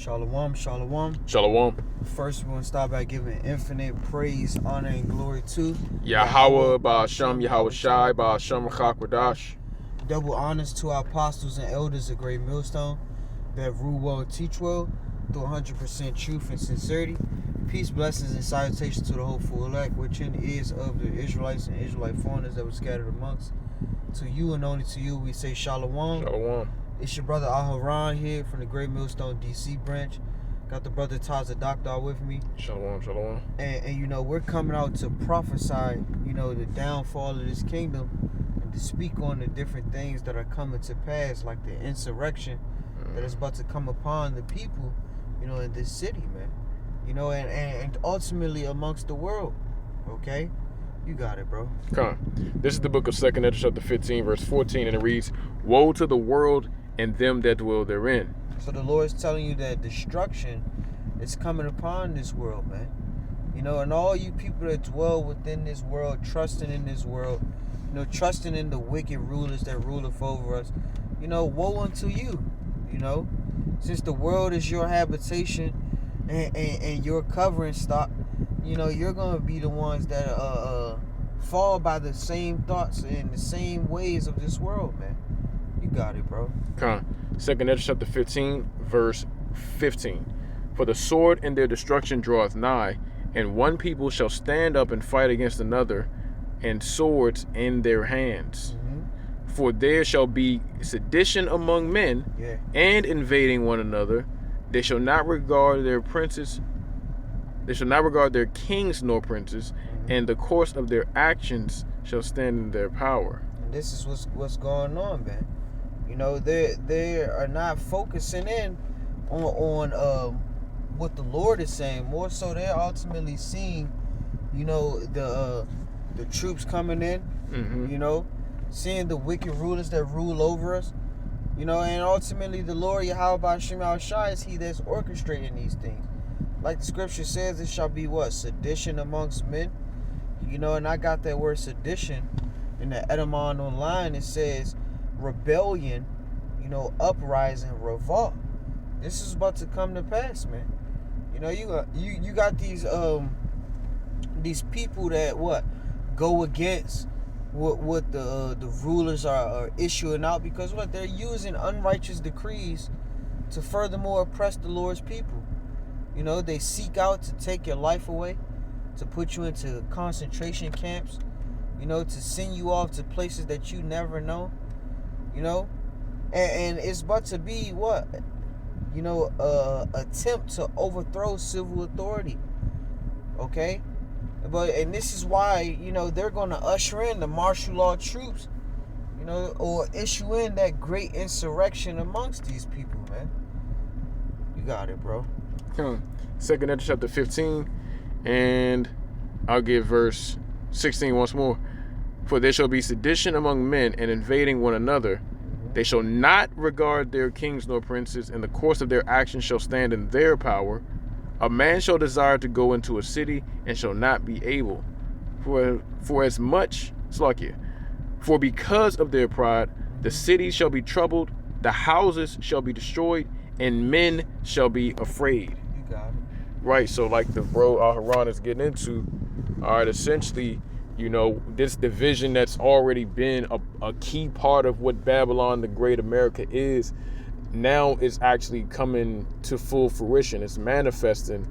Shalom, shalom. Shalom. First, we want to start by giving infinite praise, honor, and glory to Yahweh, Ba'ashem, Yahweh Shai, Ba'ashem, Chakwadash. Double honors to our apostles and elders of Great Millstone that rule well and teach well through 100% truth and sincerity. Peace, blessings, and salutations to the hopeful elect, which in the ears of the Israelites and Israelite foreigners that were scattered amongst. To you and only to you, we say shalom. Shalom. It's your brother Aharon here from the Great Millstone DC branch. Got the brother Taza Doctor with me. Shalom, shalom. And you know, we're coming out to prophesy, you know, the downfall of this kingdom and to speak on the different things that are coming to pass, like the insurrection that is about to come upon the people, you know, in this city, man. You know, and ultimately amongst the world. Okay? You got it, bro. Come. This is the book of 2nd Ezra, chapter 15, verse 14, and it reads, "Woe to the world and them that dwell therein." So the Lord's telling you that destruction is coming upon this world, man. You know, and all you people that dwell within this world, trusting in this world, you know, trusting in the wicked rulers that ruleth over us, you know, woe unto you, you know. Since the world is your habitation and your covering stock, you know, you're going to be the ones that fall by the same thoughts and the same ways of this world, man. You got it, bro. Come. 2nd Ezra, chapter 15, verse 15. "For the sword in their destruction draweth nigh, and one people shall stand up and fight against another, and swords in their hands. For there shall be sedition among men, and invading one another. They shall not regard their princes, they shall not regard their kings nor princes, and the course of their actions shall stand in their power." And this is what's going on, man. You know, they are not focusing in on what the Lord is saying. More so, they're ultimately seeing, you know, the troops coming in. You know, seeing the wicked rulers that rule over us. You know, and ultimately the Lord Yahweh Ba'ashem Yahweh Shai is He that's orchestrating these things. Like the scripture says, it shall be what? Sedition amongst men. You know, and I got that word sedition in the Edamon online. It says rebellion, you know, uprising, revolt. This is about to come to pass, man. You know, you got these people that what go against what the rulers are issuing out, because what they're using unrighteous decrees to furthermore oppress the Lord's people. You know, they seek out to take your life away, to put you into concentration camps, you know, to send you off to places that you never know, you know, and it's about to be what, you know, attempt to overthrow civil authority. Okay, and this is why, you know, they're going to usher in the martial law troops, you know, or issue in that great insurrection amongst these people, man. You got it, bro. 2nd Ezra, chapter 15, and I'll give verse 16 once more. "For there shall be sedition among men, and invading one another. They shall not regard their kings nor princes, and the course of their actions shall stand in their power. A man shall desire to go into a city, and shall not be able. For as much, for because of their pride, the cities shall be troubled, the houses shall be destroyed, and men shall be afraid." You got it. Right, so like the bro Aharon is getting into, all right, essentially, you know, this division that's already been a key part of what Babylon the Great America is, now is actually coming to full fruition. It's manifesting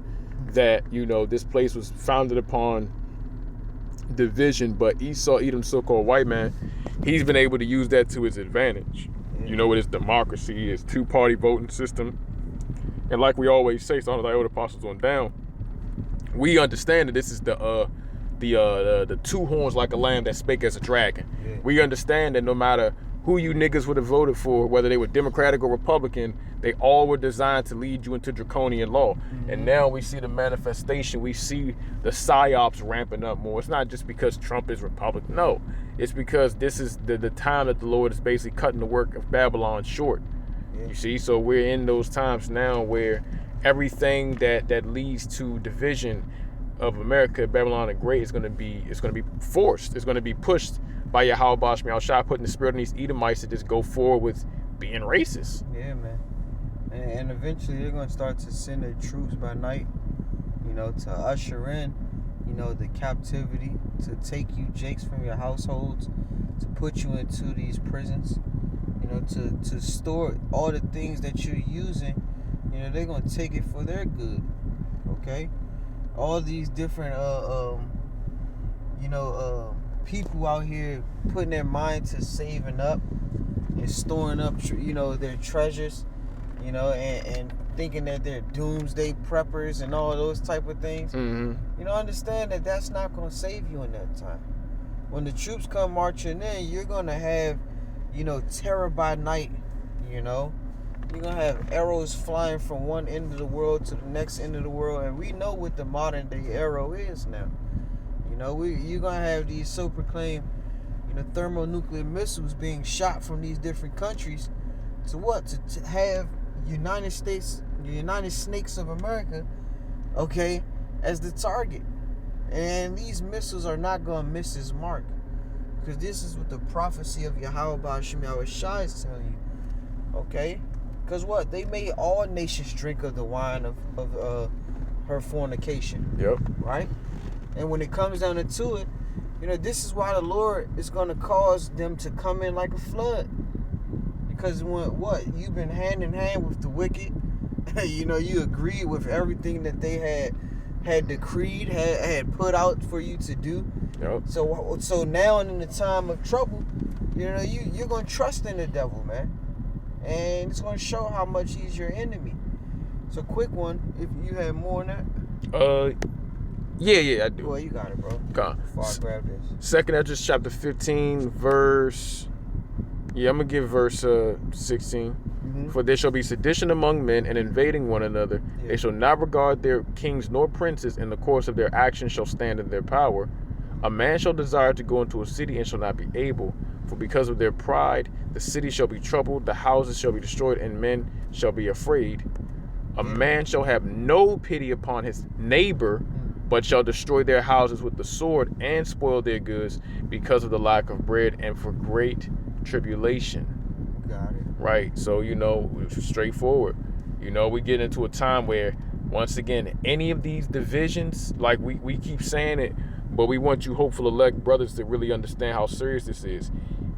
that, you know, this place was founded upon division, but Esau, Edom, so-called white man, he's been able to use that to his advantage. You know, with his democracy, his two-party voting system. And like we always say, so on the old apostles on down, we understand that this is the two horns like a lamb that spake as a dragon. We understand that no matter who you niggas would have voted for, whether they were Democratic or Republican, they all were designed to lead you into draconian law. And now we see the manifestation. We see the psyops ramping up more. It's not just because Trump is Republican. No, it's because this is the time that the Lord is basically cutting the work of Babylon short. You see, so we're in those times now where everything that leads to division of America, Babylon the Great, is going to be forced. It's going to be pushed by Yahweh Ba'ashem Yahweh Shai, putting the spirit in these Edomites to just go forward with being racist. Yeah, man. And eventually they're going to start to send their troops by night, to usher in, the captivity, to take you jakes from your households, to put you into these prisons, to store all the things that you're using. They're going to take it for their good, okay? All these different, people out here putting their mind to saving up and storing up, their treasures, and thinking that they're doomsday preppers and all those type of things. Mm-hmm. Understand that that's not going to save you in that time. When the troops come marching in, you're going to have, terror by night, You're going to have arrows flying from one end of the world to the next end of the world. And we know what the modern day arrow is now. You're going to have these so-proclaimed, thermonuclear missiles being shot from these different countries to what? To have United Snakes of America, okay, as the target. And these missiles are not going to miss its mark. Because this is what the prophecy of Yahweh Ba'ashim Yahushua is telling you. Okay? Because what? They made all nations drink of the wine of her fornication. Yep. Right? And when it comes down to it, this is why the Lord is going to cause them to come in like a flood. Because you've been hand in hand with the wicked. You agree with everything that they had decreed, had put out for you to do. Yep. So now in the time of trouble, you're going to trust in the devil, man. And it's going to show how much he's your enemy. So quick one, if you have more on that. Yeah, I do. Well, you got it, bro. Okay. Before I grab this. 2nd Ezra chapter 15, verse... Yeah, I'm going to give verse 16. Mm-hmm. For there shall be sedition among men and invading one another. Yeah. They shall not regard their kings nor princes, and the course of their actions shall stand in their power. A man shall desire to go into a city and shall not be able. For because of their pride, the city shall be troubled, the houses shall be destroyed, and men shall be afraid. A man shall have no pity upon his neighbor, but shall destroy their houses with the sword and spoil their goods because of the lack of bread and for great tribulation. Got it. Right? So, straightforward. We get into a time where, once again, any of these divisions, like we keep saying it, but we want you hopeful elect brothers to really understand how serious this is.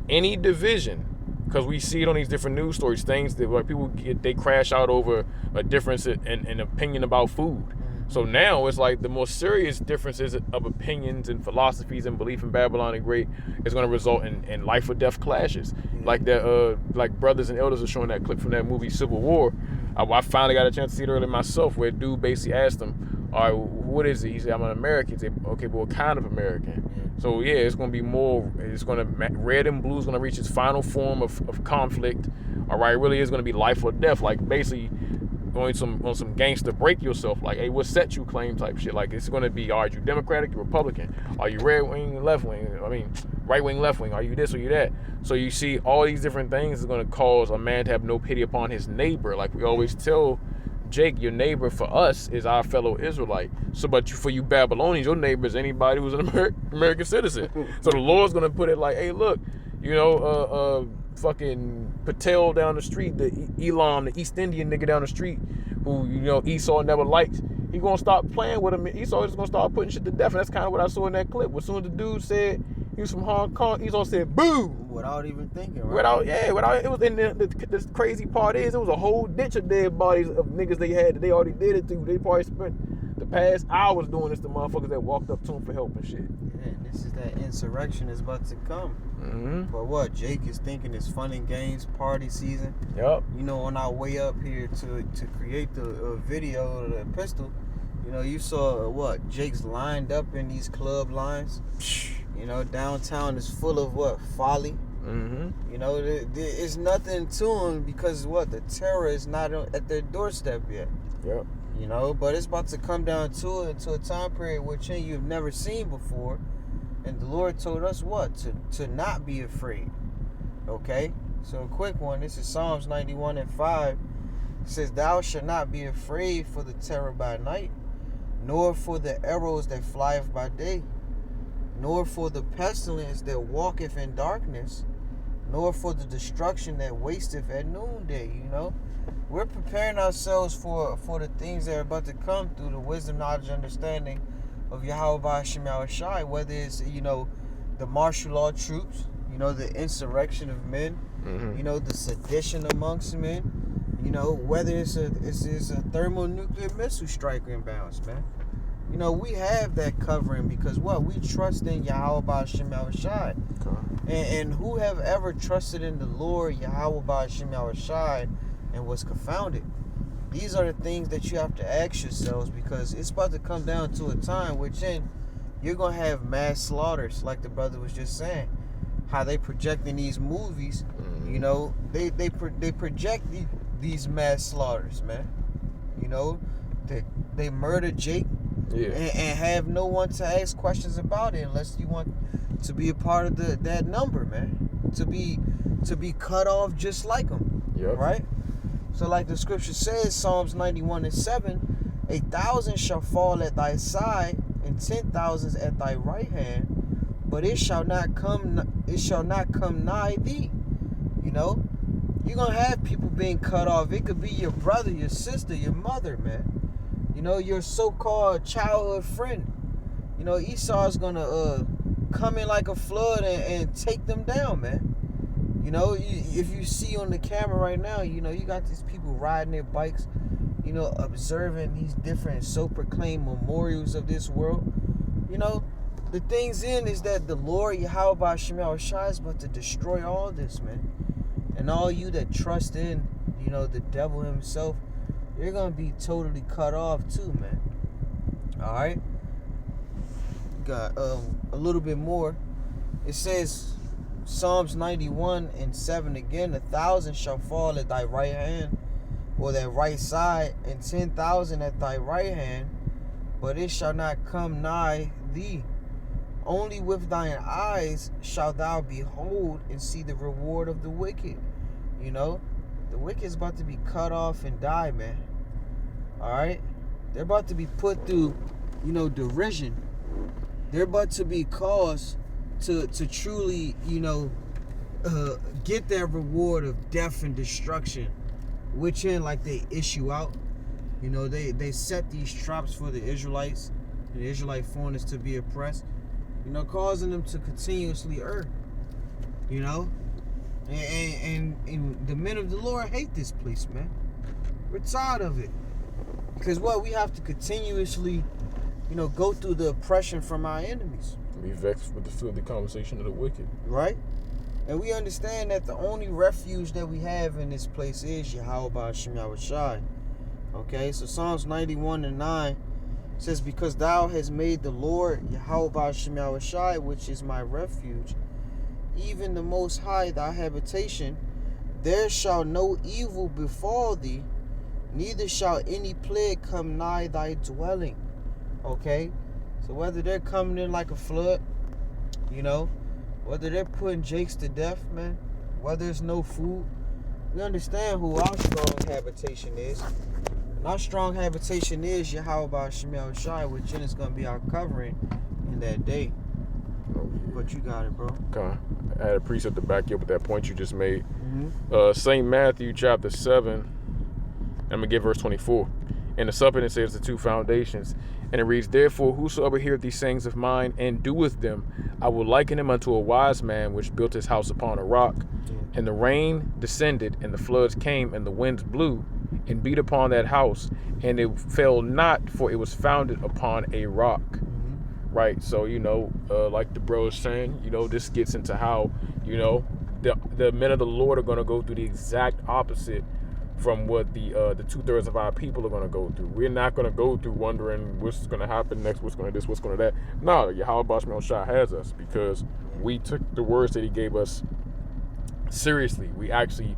Any division, because we see it on these different news stories, things that like people they crash out over a difference in opinion about food. So now it's like the more serious differences of opinions and philosophies and belief in Babylon the Great is going to result in life or death clashes. Like that, like brothers and elders are showing that clip from that movie Civil War. I finally got a chance to see it earlier myself, where a dude basically asked him, "All right, what is it?" He said, "I'm an American." He said, "Okay, but what kind of American?" So yeah, it's going to be more. It's going to red and blue is going to reach its final form of conflict. All right, it really is going to be life or death. Like basically. On some gangster break yourself, like, hey, what set you claim type shit. Like it's gonna be, are you Democratic, you Republican? Are you red wing, left wing? I mean, right wing, left wing? Are you this or you that? So you see all these different things is gonna cause a man to have no pity upon his neighbor. Like we always tell Jake, your neighbor for us is our fellow Israelite. So, but for you Babylonians, your neighbor is anybody who's an American citizen. So the Lord's gonna put it like, hey, look, fucking Patel down the street, the Elam, the East Indian nigga down the street, who Esau never liked. He gonna start playing with him. Esau is gonna start putting shit to death, and that's kind of what I saw in that clip. As soon as the dude said he was from Hong Kong, Esau said boom, without even thinking. Right? Without it was in the crazy part is it was a whole ditch of dead bodies of niggas they had that they already did it to. They probably spent the past hours doing this to motherfuckers that walked up to him for help and shit. Yeah, and this is that insurrection is about to come. Mm-hmm. But what Jake is thinking is fun and games party season. Yep. On our way up here to create the video of the pistol, you saw what Jake's lined up in these club lines. Downtown is full of what folly. Mm-hmm. It's nothing to them because what the terror is not at their doorstep yet. Yep. But it's about to come down to it, to a time period which you've never seen before. And the Lord told us what? To not be afraid. Okay? So a quick one. This is Psalms 91:5. It says, "Thou shalt not be afraid for the terror by night, nor for the arrows that flieth by day, nor for the pestilence that walketh in darkness, nor for the destruction that wasteth at noonday. We're preparing ourselves for the things that are about to come through the wisdom, knowledge, understanding of Yahweh Hashem Yahushai, whether it's, the martial law troops, the insurrection of men, the sedition amongst men, whether it's a thermonuclear missile strike inbounds, man. We have that covering because we trust in Yahweh Hashem Yahushai. And who have ever trusted in the Lord Yahweh Hashem Yahushai and was confounded? These are the things that you have to ask yourselves, because it's about to come down to a time which you're going to have mass slaughters, like the brother was just saying. How they project in these movies, they project these mass slaughters, man. They murder Jake and have no one to ask questions about it unless you want to be a part of that number, man. To be cut off just like them, right? So like the scripture says, Psalms 91:7, 1,000 shall fall at thy side and 10,000 at thy right hand, but it shall not come nigh thee. You're gonna have people being cut off. It could be your brother, your sister, your mother, man. Your so-called childhood friend. Esau's gonna come in like a flood and take them down, man. If you see on the camera right now, you got these people riding their bikes, observing these different so-proclaimed memorials of this world. The things is that the Lord Yahweh Hashem Yahushai is about to destroy all this, man. And all you that trust in, the devil himself, you're going to be totally cut off too, man. All right? Got a little bit more. It says, Psalms 91:7 again, 1,000 shall fall at thy right hand, or thy right side, and 10,000 at thy right hand, but it shall not come nigh thee. Only with thine eyes shalt thou behold and see the reward of the wicked. The wicked is about to be cut off and die, man. Alright? They're about to be put through, derision. They're about to be caused to truly, get that reward of death and destruction, which like they issue out. They set these traps for the Israelites, the Israelite foreigners to be oppressed. Causing them to continuously err. And the men of the Lord hate this place, man. We're tired of it. Because we have to continuously, go through the oppression from our enemies. Be vexed with the filthy conversation of the wicked. Right? And we understand that the only refuge that we have in this place is Yahweh Hashem Yahushai. Okay, so Psalms 91:9 says, because thou hast made the Lord Yahweh Hashem Yahushai, which is my refuge, even the Most High thy habitation, there shall no evil befall thee, neither shall any plague come nigh thy dwelling. Okay, so whether they're coming in like a flood, whether they're putting Jakes to death, man, whether there's no food, we understand who our strong habitation is. And our strong habitation is Yahweh Hashem Yahushai, which is going to be our covering in that day. But you got it, bro. Okay. I had a precept to back you up with that point you just made. St. Matthew chapter 7, I'm going to get verse 24. And the serpent, it says, the two foundations. And it reads, therefore, whosoever heareth these sayings of mine and doeth them, I will liken him unto a wise man which built his house upon a rock. And the rain descended, and the floods came, and the winds blew, and beat upon that house, and it fell not, for it was founded upon a rock. Right? So, like the bro is saying, this gets into how, the men of the Lord are going to go through the exact opposite from what the 2/3 of our people are going to go through. We're not going to go through wondering what's going to happen next, what's going to this, what's going to that. No, Yahweh Hashem Yahushai has us, because we took the words that he gave us seriously. We actually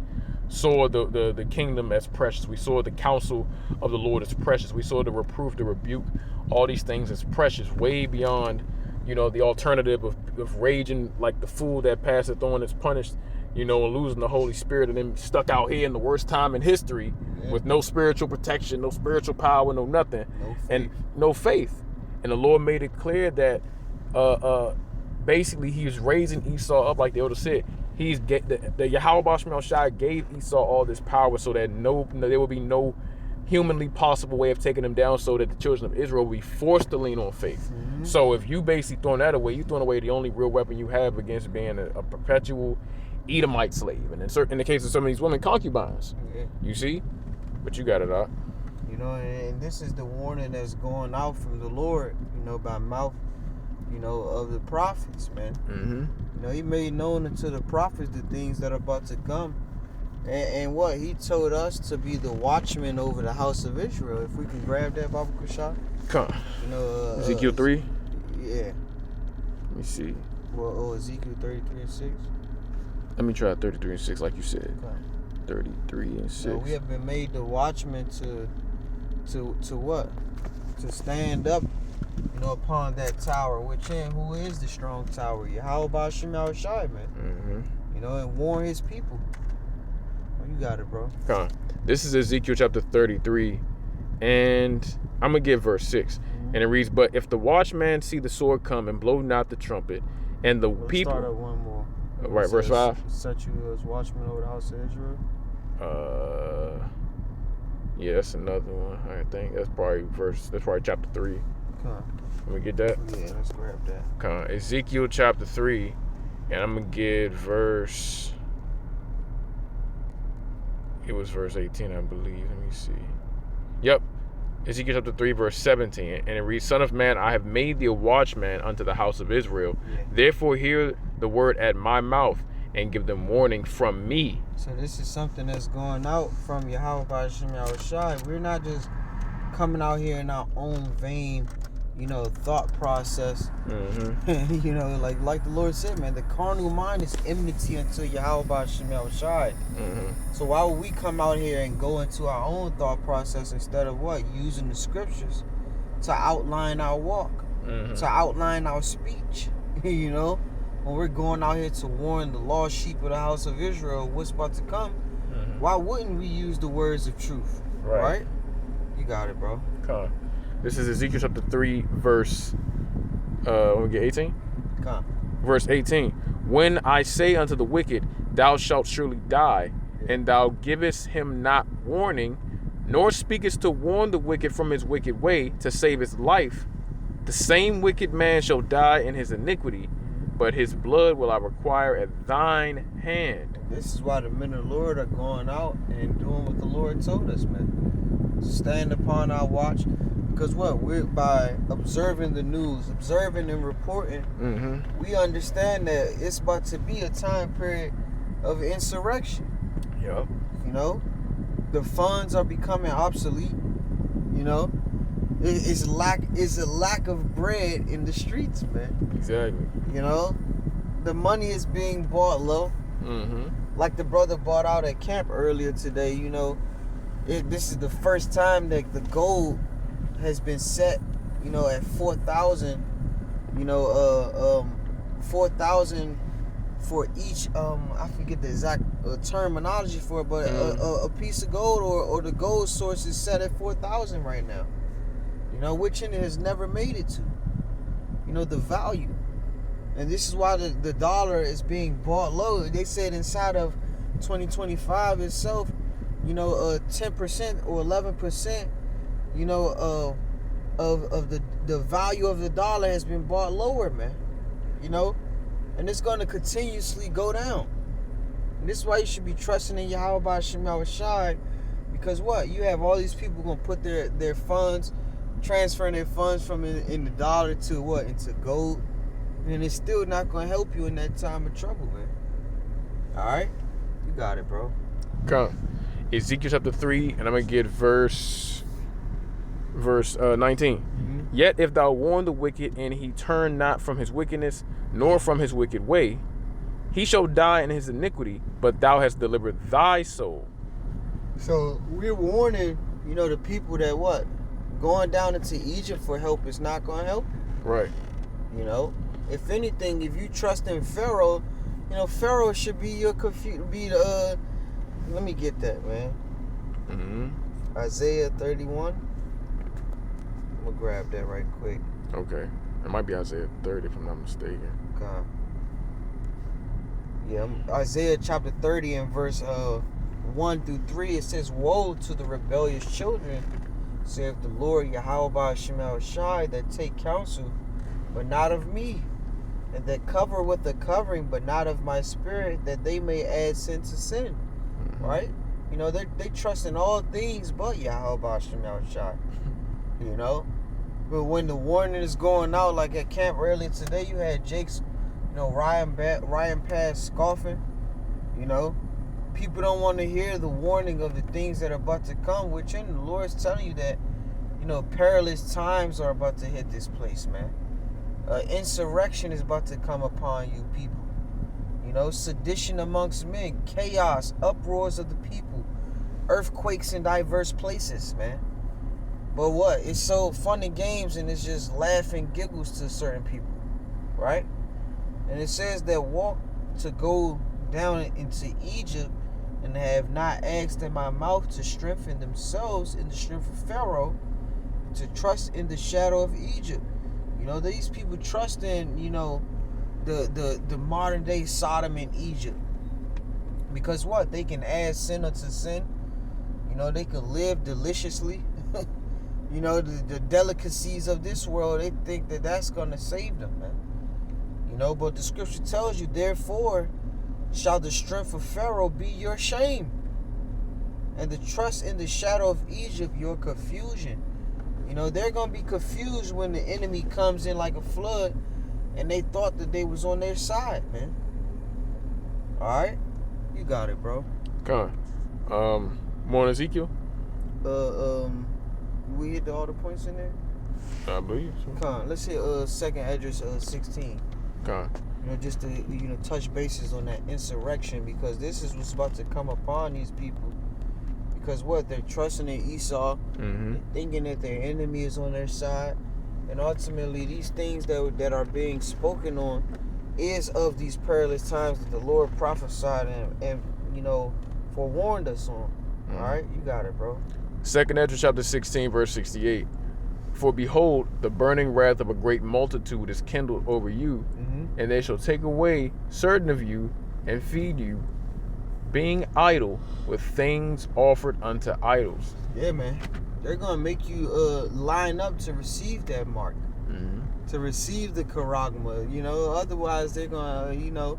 saw the kingdom as precious. We saw the counsel of the Lord as precious. We saw the reproof, the rebuke, all these things as precious, way beyond, the alternative of raging like the fool that passeth on is punished, and losing the Holy Spirit, and then stuck out here in the worst time in history with no spiritual protection, no spiritual power, no nothing, and no faith. And the Lord made it clear that basically he was raising Esau up, like the elder said. the Yahweh Basham Shai gave Esau all this power so that there will be no humanly possible way of taking them down, so that the children of Israel will be forced to lean on faith. Mm-hmm. So if you basically throwing that away, you're throwing away the only real weapon you have against being a perpetual Edomite slave, and in the case of some of these women, concubines. Yeah. You see, but you got it out. You know, and this is the warning that's going out from the Lord, you know, by mouth, you know, of the prophets, man. Mm-hmm. You know, he made known unto the prophets the things that are about to come. And what? He told us to be the watchmen over the house of Israel. If we can grab that, Baba Kushah. Come. You know, Ezekiel 3? Yeah. Let me see. Well, Ezekiel 33 and 6. Let me try 33 and 6 like you said. Okay. 33 and 6. So we have been made the watchmen to what? To stand up, you know, upon that tower, who is the strong tower? Yahweh Bashim Shai, man. Mm-hmm. You know, and warn his people. Oh, you got it, bro. Come. This is Ezekiel chapter 33, and I'm going to give verse 6. Mm-hmm. And it reads, "But if the watchman see the sword come and blow not the trumpet, and the Let's people..." start at one more. Right, verse 5. Set you as watchmen over the house of Israel. Yeah, that's another one. I think that's probably chapter 3. Come. Let me get that. Yeah, let's grab that. Come. Ezekiel chapter 3, and I'm gonna get verse. It was verse 18, I believe. Let me see. Yep. Ezekiel chapter 3, verse 17. And it reads, "Son of man, I have made thee a watchman unto the house of Israel. Yeah. Therefore hear the word at my mouth, and give them warning from me." So this is something that's going out from Yahweh Bashim Shai. We're not just coming out here in our own vain, you know, thought process. Mm-hmm. You know, like the Lord said, man, the carnal mind is enmity unto Yahweh Bashim Shai. Mm-hmm. So why would we come out here and go into our own thought process instead of what? Using the scriptures to outline our walk, Mm-hmm. to outline our speech, you know? When we're going out here to warn the lost sheep of the house of Israel what's about to come, Mm-hmm. why wouldn't we use the words of truth? Right? You got it, bro. Come. This is Ezekiel chapter 3, verse, we get 18? Come. Verse 18. "When I say unto the wicked, thou shalt surely die, and thou givest him not warning, nor speakest to warn the wicked from his wicked way, to save his life, the same wicked man shall die in his iniquity, but his blood will I require at thine hand." This is why the men of the Lord are going out and doing what the Lord told us, man. Stand upon our watch. Because what? We're by observing the news, observing and reporting, Mm-hmm. we understand that it's about to be a time period of insurrection. Yep. You know? The funds are becoming obsolete. You know? It's a lack of bread in the streets, man. Exactly. You know? The money is being bought low. Mm-hmm. Like the brother bought out at camp earlier today, you know. This is the first time that the gold has been set, you know, at 4,000, you know, 4,000 for each, I forget the exact terminology for it, but a piece of gold or the gold source is set at 4,000 right now. You know, which it has never made it to. You know, the value. And this is why the dollar is being bought low. They said inside of 2025 itself, you know, 10% or 11%, you know, of the value of the dollar has been bought lower, man. You know, and it's going to continuously go down. And this is why you should be trusting in Yahweh Bashim Shai, because what? You have all these people going to put their funds, transferring their funds from in the dollar to what? Into gold. And it's still not going to help you in that time of trouble, man. All right? You got it, bro. Come. Ezekiel chapter 3, and I'm going to get verse 19. Mm-hmm. "Yet if thou warn the wicked, and he turn not from his wickedness, nor from his wicked way, he shall die in his iniquity, but thou hast delivered thy soul." So we're warning, you know, the people that what? Going down into Egypt for help is not going to help you. Right. You know? If anything, if you trust in Pharaoh, you know, Pharaoh should be your let me get that, man. Mm-hmm. Isaiah 31. I'm gonna grab that right quick. Okay. It might be Isaiah 30 if I'm not mistaken. God. Yeah, Isaiah chapter 30 and verse 1 through 3, it says, "Woe to the rebellious children, saith the Lord Yahweh Shemel Shai, that take counsel, but not of me, and that cover with the covering, but not of my spirit, that they may add sin to sin." Right? You know, they trust in all things but Yahweh Shemel Shai. You know? But when the warning is going out, like at camp earlier today, you had Jake's, Ryan Pass scoffing. You know? People don't want to hear the warning of the things that are about to come, which the Lord's telling you that, perilous times are about to hit this place, man. Insurrection is about to come upon you, people. Sedition amongst men, chaos, uproars of the people, earthquakes in diverse places, man. But what? It's so fun and games, and it's just laughing giggles to certain people, right? And it says that walk to go down into Egypt and have not asked in my mouth to strengthen themselves in the strength of Pharaoh, to trust in the shadow of Egypt. These people trust in, the modern day Sodom and Egypt. Because what? They can add sin unto sin. They can live deliciously. The delicacies of this world, they think that that's going to save them, man. But the scripture tells you, therefore shall the strength of Pharaoh be your shame, and the trust in the shadow of Egypt your confusion. They're going to be confused when the enemy comes in like a flood, and they thought that they was on their side, man. All right? You got it, bro. Come on. More on Ezekiel? We hit all the points in there? I believe so. Come on. Let's hit second address 16. Come on. Just to, touch bases on that insurrection, because this is what's about to come upon these people. Because what? They're trusting in Esau, thinking that their enemy is on their side. And ultimately, these things that are being spoken on is of these perilous times that the Lord prophesied and forewarned us on. All right? You got it, bro. Second Ezra chapter 16, verse 68. For behold, the burning wrath of a great multitude is kindled over you, and they shall take away certain of you and feed you, being idle with things offered unto idols. Yeah, man. They're going to make you line up to receive that mark, to receive the charagma. Otherwise they're going to,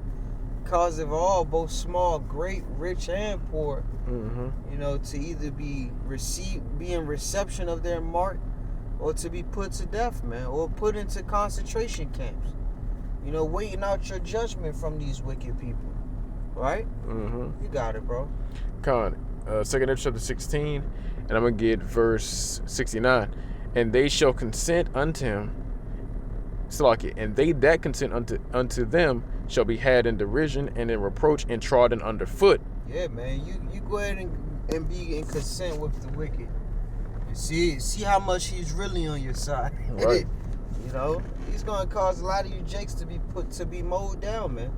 cause of all, both small, great, rich, and poor, to either be in reception of their mark, or to be put to death, man, or put into concentration camps, waiting out your judgment from these wicked people, right? You got it, bro. Second Ezra chapter 16, and I'm going to get verse 69. And they shall consent unto him, and they that consent unto them shall be had in derision and in reproach and trodden underfoot. Yeah, man. You go ahead and be in consent with the wicked. And see how much he's really on your side. Right. He's gonna cause a lot of you Jakes to be mowed down, man.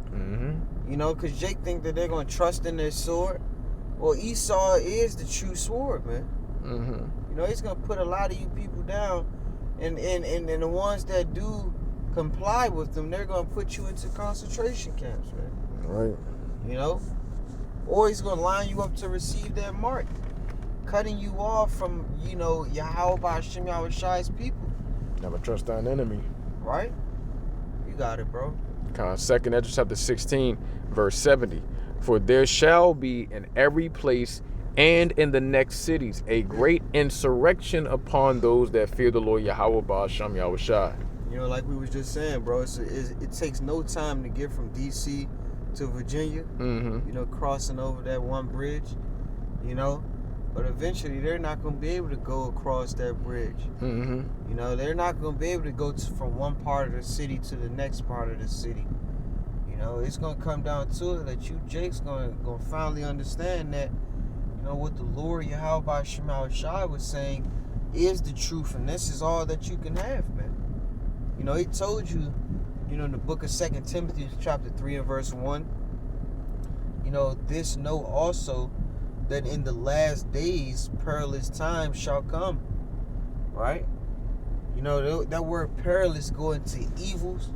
Because Jake think that they're gonna trust in their sword. Well, Esau is the true sword, man. He's gonna put a lot of you people down, and the ones that do comply with them, they're gonna put you into concentration camps, man. Right. Or he's gonna line you up to receive that mark, cutting you off from, Yahweh Shem Shai's people. Never trust thine enemy. Right? You got it, bro. Second Ezra chapter 16, verse 70. For there shall be in every place and in the next cities a great insurrection upon those that fear the Lord Yahweh Ba'ashem Yahweh Shai. Like we was just saying, bro, it takes no time to get from D.C. to Virginia, crossing over that one bridge, but eventually they're not going to be able to go across that bridge. They're not going to be able to go from one part of the city to the next part of the city. It's going to come down to it that you, Jake's going to finally understand that, what the Lord Yahweh Shema Shai was saying is the truth, and this is all that you can have, man. He told you, in the book of 2 Timothy chapter 3 and verse 1, this know also that in the last days perilous times shall come, right? That word perilous going to evils,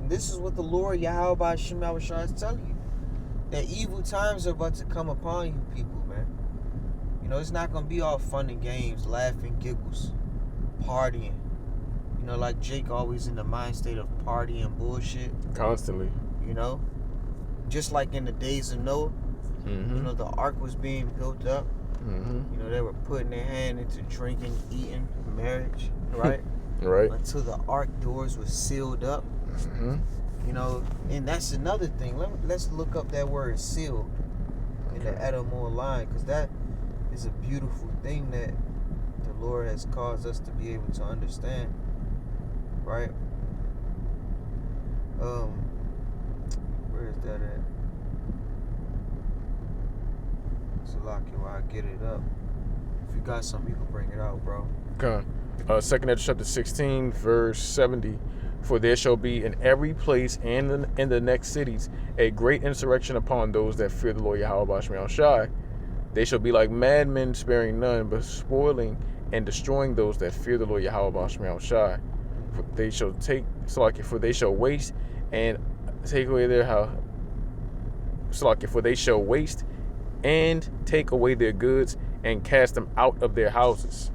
this is what the Lord Yahweh Shem Yahushua is telling you. That evil times are about to come upon you people, man. You know, it's not going to be all fun and games, laughing, giggles, partying. You know, like Jake always in the mind state of partying bullshit. Constantly. You know? Just like in the days of Noah. Mm-hmm. You know, the ark was being built up. Mm-hmm. You know, they were putting their hand into drinking, eating, marriage, right? Right. Until the ark doors were sealed up. Mm-hmm. You know, and that's another thing. Let's look up that word sealed in the etymology line, because that is a beautiful thing that the Lord has caused us to be able to understand, right? Where is that at? Salaki, while I get it up. If you got something, you can bring it out, bro. Okay. 2nd Ezra chapter 16, verse 70. For there shall be in every place and in the next cities a great insurrection upon those that fear the Lord Yahweh Shem Yahushua. They shall be like madmen, sparing none, but spoiling and destroying those that fear the Lord Yahweh Shem Yahushua. For they shall for they shall waste and take away their house. For they shall waste and take away their goods and cast them out of their houses.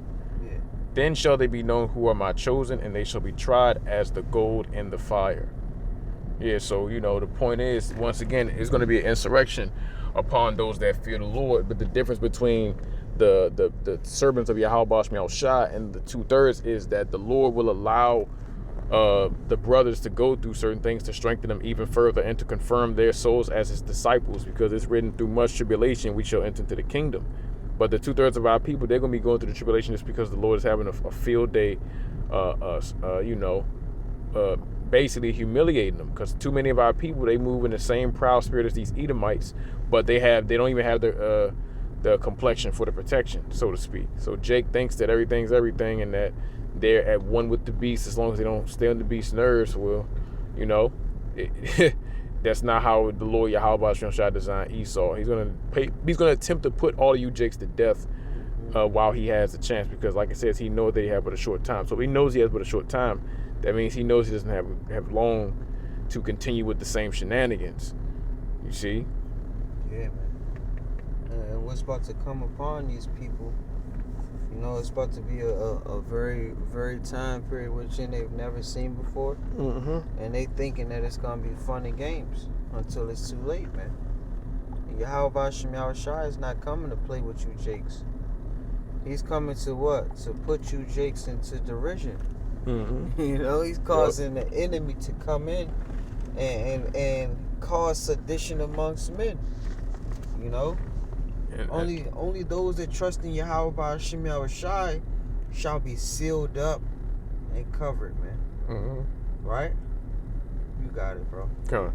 Then shall they be known who are my chosen, and they shall be tried as the gold in the fire. Yeah, so, you know, the point is, once again, it's going to be an insurrection upon those that fear the Lord. But the difference between the servants of Yahweh Shem Yahushua and the 2/3 is that the Lord will allow the brothers to go through certain things to strengthen them even further and to confirm their souls as his disciples, because it's written, through much tribulation we shall enter into the kingdom. But the 2/3 of our people, they're going to be going through the tribulation just because the Lord is having a field day, basically humiliating them. Because too many of our people, they move in the same proud spirit as these Edomites, but they don't even have the complexion for the protection, so to speak. So Jake thinks that everything's everything and that they're at one with the beast as long as they don't stay on the beast's nerves. Well, you know, that's not how the Lord Yahweh Shem designed Esau. He's gonna attempt to put all of you Jakes to death while he has the chance, because, like it says, he knows that he has but a short time. So if he knows he has but a short time, that means he knows he doesn't have long to continue with the same shenanigans. You see? Yeah, man. And what's about to come upon these people? You know, it's about to be a very, very time period which they've never seen before. Mm-hmm. And they thinking that it's going to be fun and games until it's too late, man. And Yahweh Shem Yahushua is not coming to play with you Jakes. He's coming to what? To put you Jakes into derision. Mm-hmm. You know, he's causing the enemy to come in and cause sedition amongst men. You know? Only those that trust in Yahweh Shem Yahushua shall be sealed up and covered, man. Mm-hmm. Right? You got it, bro. Okay.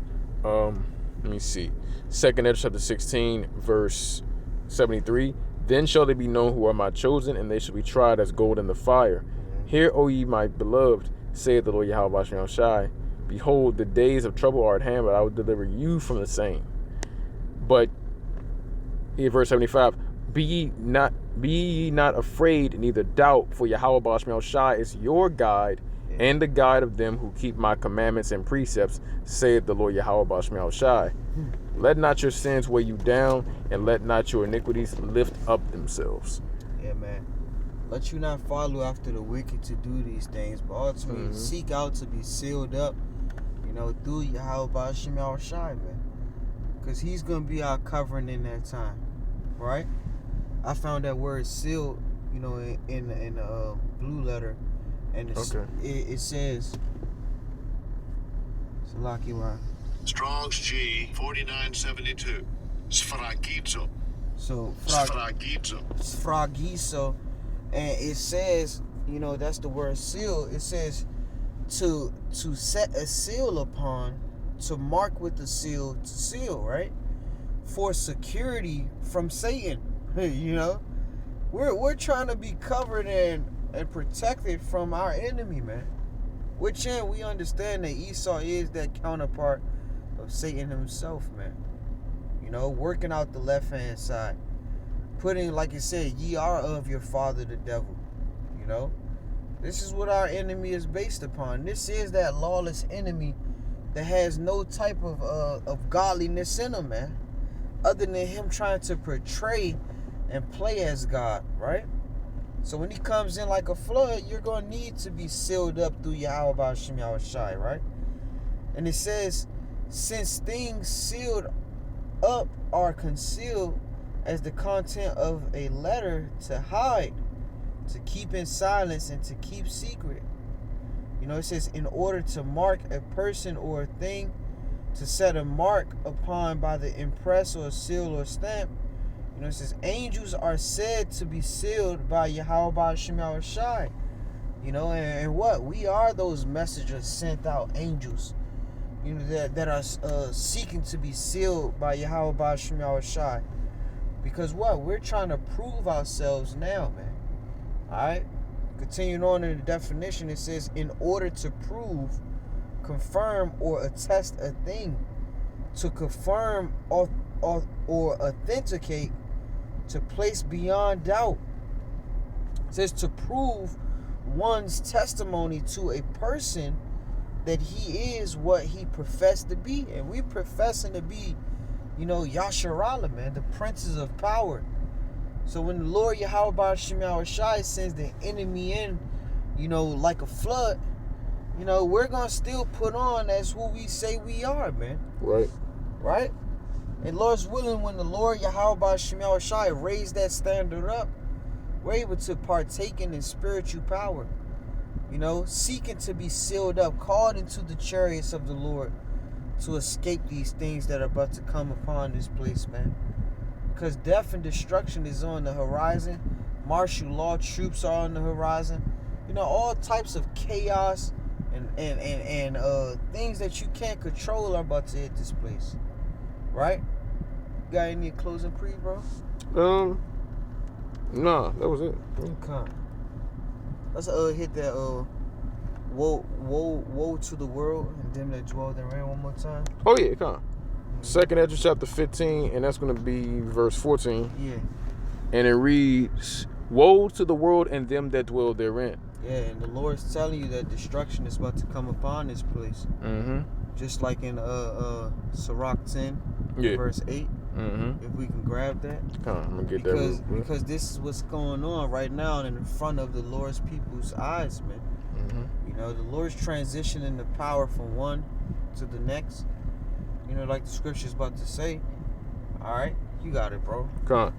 Let me see. 2nd Ezra chapter 16, verse 73. Then shall they be known who are my chosen, and they shall be tried as gold in the fire. Mm-hmm. Hear, O ye my beloved, saith the Lord Yahweh Shem Yahushua. Behold, the days of trouble are at hand, but I will deliver you from the same. But verse 75, be ye not afraid, neither doubt, for Yahweh Shem Yahushua is your guide, and the guide of them who keep my commandments and precepts, saith the Lord Yahweh Shem Yahushua. Let not your sins weigh you down, and let not your iniquities lift up themselves. Yeah, man. Let you not follow after the wicked to do these things, but ultimately seek out to be sealed up, you know, through Yahweh Shem Yahushua, man. Because he's going to be our covering in that time, right? I found that word sealed, you know, in the blue letter. And it says, Salaki Wan. Strong's G 4972. Sfragizo. So, Sfragizo. And it says, you know, that's the word seal. It says to set a seal upon, to mark with the seal, to seal, right? For security from Satan. You know? We're trying to be covered and protected from our enemy, man. Which end we understand that Esau is that counterpart of Satan himself, man. You know, working out the left-hand side. Putting, like it said, ye are of your father the devil. You know? This is what our enemy is based upon. This is that lawless enemy that has no type of godliness in him, man. Other than him trying to portray and play as God, right? So when he comes in like a flood, you're going to need to be sealed up through Yahweh B'Shem Yahushai, right? And it says, since things sealed up are concealed as the content of a letter to hide, to keep in silence, and to keep secret. You know, it says, in order to mark a person or a thing, to set a mark upon by the impress or seal or stamp. You know, it says, angels are said to be sealed by Yahweh B'Shem Yahushai. You know, and what? We are those messengers sent out, angels, you know, that are seeking to be sealed by Yahweh B'Shem Yahushai. Because what? We're trying to prove ourselves now, man. Alright? Continuing on in the definition, it says, in order to prove, confirm, or attest a thing, to confirm or authenticate, to place beyond doubt. It says to prove one's testimony to a person that he is what he professed to be. And we professing to be, you know, Yasharallah, man, the princes of power. So when the Lord Yahweh B'Shem Yahushai sends the enemy in, you know, like a flood, you know, we're going to still put on as who we say we are, man. Right. Right? And Lord's willing, when the Lord Yahweh B'Shem Yahushai raised that standard up, we're able to partake in spiritual power. You know, seeking to be sealed up, called into the chariots of the Lord to escape these things that are about to come upon this place, man. Because death and destruction is on the horizon. Martial law troops are on the horizon. You know, all types of chaos and things that you can't control are about to hit this place. Right? Got any closing pre, bro? Nah, that was it. Okay. Let's hit that woe to the world and them that dwell therein one more time. Oh yeah, come on. Second Ezra chapter 15, and that's going to be verse 14. Yeah. And it reads, woe to the world and them that dwell therein. Yeah, and the Lord's telling you that destruction is about to come upon this place. Mm-hmm. Just like in Sirach 10, verse 8. Mm-hmm. If we can grab that. Come on, I'm going to get that. Because this is what's going on right now in front of the Lord's people's eyes, man. Mm-hmm. You know, the Lord's transitioning the power from one to the next. You know, like the scripture's about to say. All right, you got it, bro. Come on.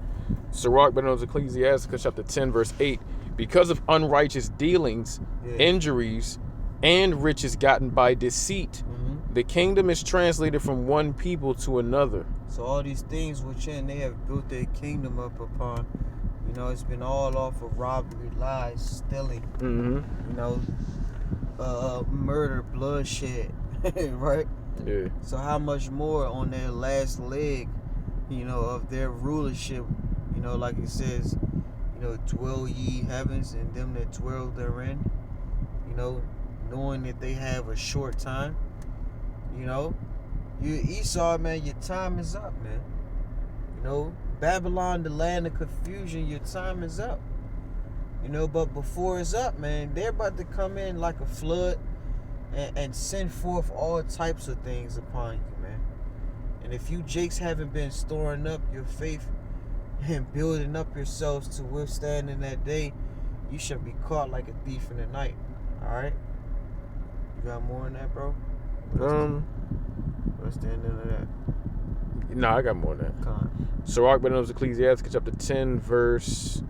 Sirach, but known Ecclesiasticus chapter 10, verse 8. Because of unrighteous dealings, injuries, and riches gotten by deceit, the kingdom is translated from one people to another. So all these things within, they have built their kingdom up upon. You know, it's been all off of robbery, lies, stealing. Mm-hmm. You know, murder, bloodshed, right? Yeah. So how much more on their last leg, you know, of their rulership, you know, like it says, you know, dwell ye heavens and them that dwell therein, you know, knowing that they have a short time, you know. You Esau, man, your time is up, man. You know, Babylon, the land of confusion, your time is up. You know, but before it's up, man, they're about to come in like a flood and send forth all types of things upon you, man. And if you jakes haven't been storing up your faith and building up yourselves to withstand in that day, you should be caught like a thief in the night. All right? You got more in that, bro? What's the end of that? No, I got more than that. Come on. Sirach, but known Ecclesiasticus chapter 10, verse,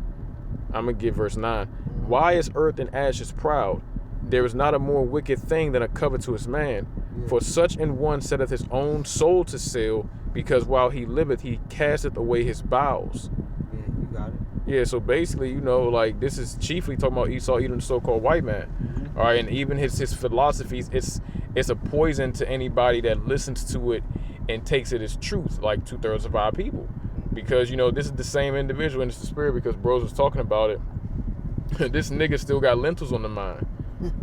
I'm going to give verse 9. Why is earth and ashes proud? There is not a more wicked thing than a covetous man. Yeah. For such an one setteth his own soul to sale, because while he liveth, he casteth away his bowels. Yeah, you got it. Yeah, so basically, you know, like, this is chiefly talking about Esau eating the so-called white man. Mm-hmm. All right, and even his philosophies, it's a poison to anybody that listens to it and takes it as truth, like 2/3 of our people. Because, you know, this is the same individual, and it's the spirit, because bros was talking about it. This nigga still got lentils on the mind.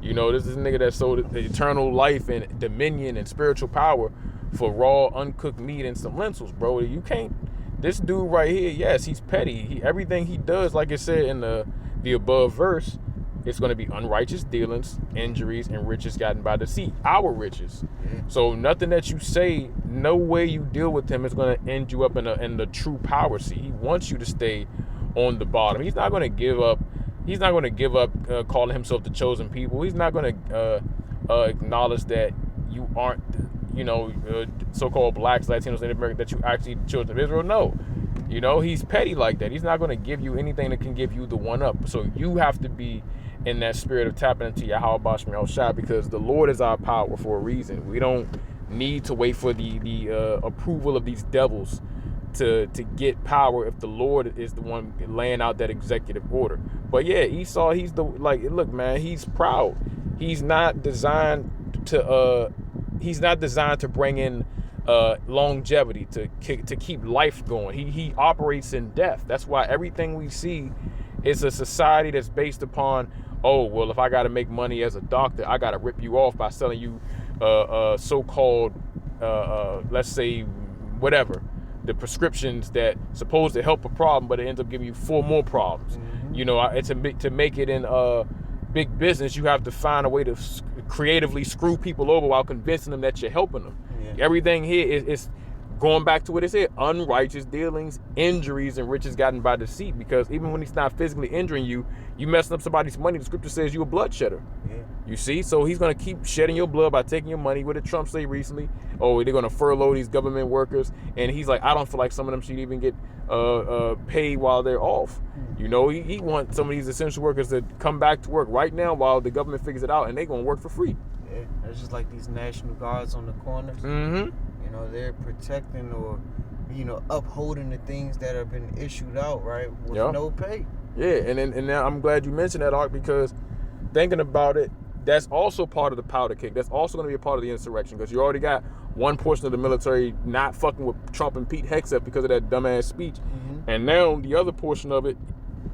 You know, this is a nigga that sold eternal life and dominion and spiritual power for raw, uncooked meat and some lentils, bro. You can't. This dude right here, yes, he's petty. Everything he does, like it said in the above verse, it's going to be unrighteous dealings, injuries, and riches gotten by deceit. Our riches. So nothing that you say, no way you deal with him is going to end you up in the true power seat. He wants you to stay on the bottom. He's not going to give up. He's not going to give up calling himself the chosen people. He's not going to acknowledge that you aren't, so-called blacks, Latinos, Native Americans, that you actually the children of Israel. No. He's petty like that. He's not going to give you anything that can give you the one up. So you have to be in that spirit of tapping into Yahweh Bashmi Al-Shai, because the Lord is our power for a reason. We don't need to wait for the approval of these devils to get power if the Lord is the one laying out that executive order. But yeah, Esau, look, man, he's proud. He's not designed to bring in longevity, to keep life going. He operates in death. That's why everything we see is a society that's based upon, oh, well, if I got to make money as a doctor, I got to rip you off by selling you so-called, let's say, whatever, the prescriptions that supposed to help a problem, but it ends up giving you 4 more problems. To make it in big business, you have to find a way to creatively screw people over while convincing them that you're helping them. Yeah. Everything here is going back to what it said: unrighteous dealings, injuries, and riches gotten by deceit. Because even when he's not physically injuring you, you messing up somebody's money. The scripture says you're a bloodshedder. Yeah. You see? So he's going to keep shedding your blood by taking your money. What did Trump say recently? Oh, they're going to furlough these government workers. And he's like, I don't feel like some of them should even get paid while they're off. He wants some of these essential workers to come back to work right now while the government figures it out, and they're going to work for free. Yeah, it's just like these National Guards on the corners. Mm-hmm. They're protecting or, upholding the things that have been issued out, right, with no pay. Yeah, and now I'm glad you mentioned that, Ark, because thinking about it, that's also part of the powder cake. That's also going to be a part of the insurrection, because you already got one portion of the military not fucking with Trump and Pete Hegseth because of that dumbass speech. Mm-hmm. And now the other portion of it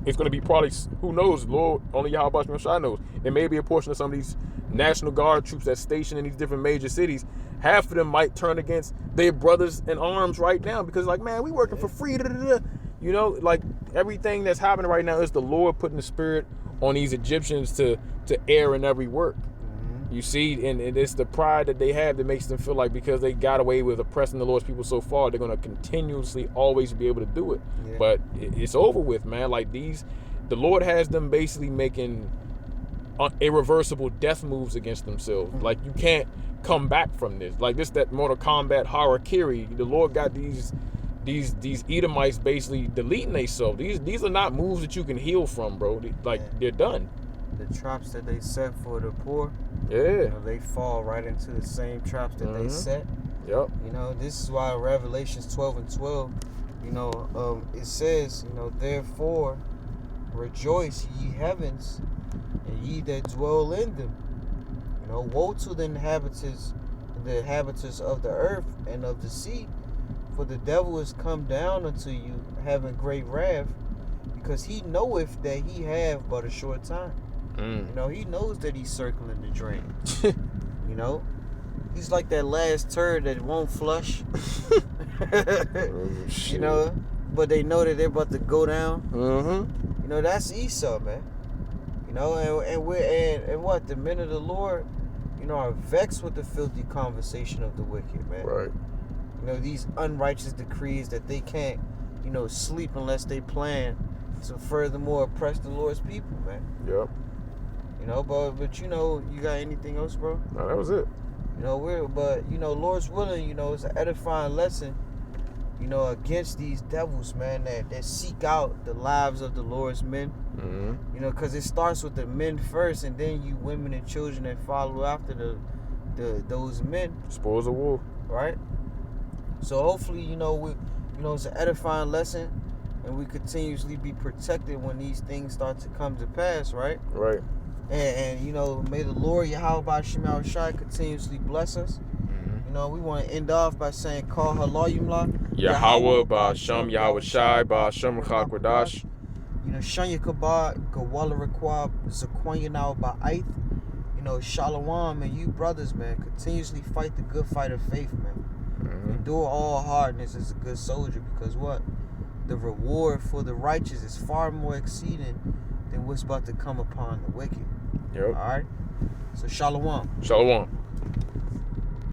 is going to be probably, who knows, Lord, only Yahweh Bashmi Shai knows. There may be a portion of some of these National Guard troops that's stationed in these different major cities. Half of them might turn against their brothers in arms right now because, like, man, we working for free. Like, everything that's happening right now is the Lord putting the spirit on these Egyptians to err in every work. Mm-hmm. You see, and it's the pride that they have that makes them feel like because they got away with oppressing the Lord's people so far, they're going to continuously always be able to do it. Yeah. But it's over with, man. Like, the Lord has them basically making irreversible death moves against themselves. Mm-hmm. Like, you can't come back from this. Like, that Mortal Kombat harakiri, the Lord got these Edomites basically deleting themselves. These are not moves that you can heal from, bro. They're done. The traps that they set for the poor, they fall right into the same traps that they set. Yep. This is why Revelations 12:12, it says, therefore rejoice, ye heavens, and ye that dwell in them. Woe to the inhabitants of the earth and of the sea, for the devil is come down unto you, having great wrath, because he knoweth that he have but a short time. He knows that he's circling the drain. He's like that last turd that won't flush. But they know that they're about to go down. Mm-hmm. That's Esau, man. And what the men of the Lord, are vexed with the filthy conversation of the wicked, man. Right. These unrighteous decrees that they can't, sleep unless they plan to furthermore oppress the Lord's people, man. Yep. But you got anything else, bro? No, that was it. Lord's willing, it's an edifying lesson, against these devils, man, that seek out the lives of the Lord's men. Mm-hmm. Because it starts with the men first, and then you women and children that follow after those men. Spoils of war. Right? So hopefully, it's an edifying lesson, and we continuously be protected when these things start to come to pass, right? Right. And may the Lord Yahweh Bashmi Al-Shai continuously bless us. We want to end off by saying, Call Halal Yumla. Yahweh Basham Yahweh Shai Basham Chakwadash. Shanya Kabah, Gawala Rakwab, Zakwanya Ba'aith. Shalom, and you brothers, man, continuously fight the good fight of faith, man. Endure all hardness as a good soldier, because what? The reward for the righteous is far more exceeding than what's about to come upon the wicked. Yep. All right. So shalom. Shalom.